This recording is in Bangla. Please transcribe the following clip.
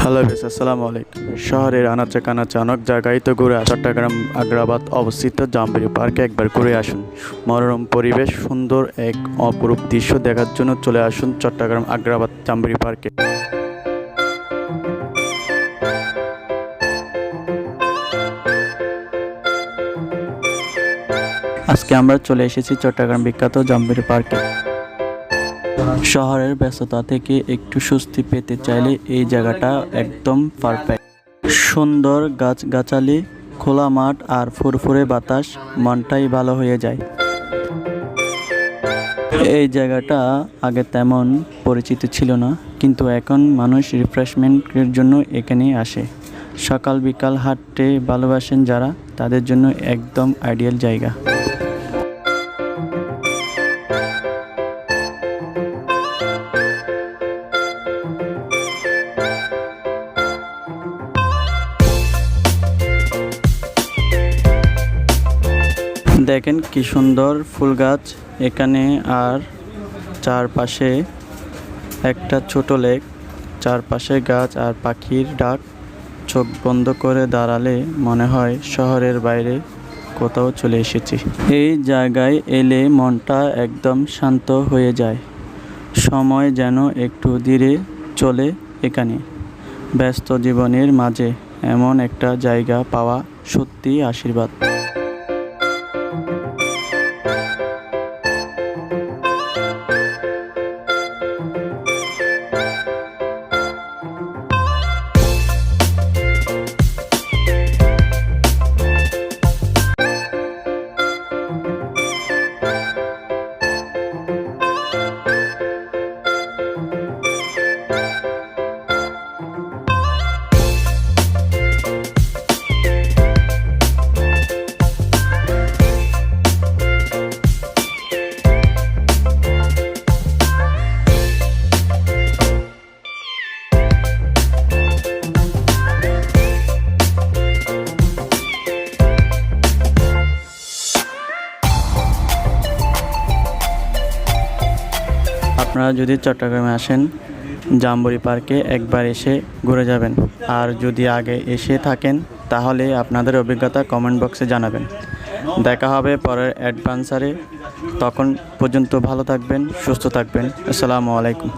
হ্যালো বেশ, আসসালামু আলাইকুম। শহরের আনাচে কানাচে অনেক জায়গায় তো ঘুরে চট্টগ্রাম আগ্রাবাদ অবস্থিত জাম্বুরি পার্কে একবার ঘুরে আসুন। মনোরম পরিবেশ, সুন্দর এক অপরূপ দৃশ্য দেখার জন্য চলে আসুন চট্টগ্রাম আগ্রাবাদ জাম্বুরি পার্কে। আজকে আমরা চলে এসেছি চট্টগ্রাম বিখ্যাত জাম্বুরি পার্কে। শহরের ব্যস্ততা থেকে একটু স্বস্তি পেতে চাইলে এই জায়গাটা একদম পারফেক্ট। সুন্দর গাছগাছালি, খোলা মাঠ আর ফুরফুরে বাতাস, মনটাই ভালো হয়ে যায়। এই জায়গাটা আগে তেমন পরিচিত ছিল না, কিন্তু এখন মানুষ রিফ্রেশমেন্টের জন্য এখানে আসে। সকাল বিকাল হাঁটতে ভালোবাসেন যারা, তাদের জন্য একদম আইডিয়াল জায়গা। দেখেন কি সুন্দর ফুল গাছ এখানে, আর চারপাশে একটা ছোট লেক, চারপাশে গাছ আর পাখির ডাক। চোখ বন্ধ করে দাঁড়ালে মনে হয় শহরের বাইরে কোথাও চলে এসেছি। এই জায়গায় এলে মনটা একদম শান্ত হয়ে যায়, সময় যেন একটু ধীরে চলে এখানে। ব্যস্ত জীবনের মাঝে এমন একটা জায়গা পাওয়া সত্যি আশীর্বাদ। আপনারা যদি চট্টগ্রামে আসেন, জাম্বুরি পার্কে একবার এসে ঘুরে যাবেন। আর যদি আগে এসে থাকেন তাহলে আপনাদের অভিজ্ঞতা কমেন্ট বক্সে জানাবেন। দেখা হবে পরের অ্যাডভেঞ্চারে। তখন পর্যন্ত ভালো থাকবেন, সুস্থ থাকবেন। আসসালামু আলাইকুম।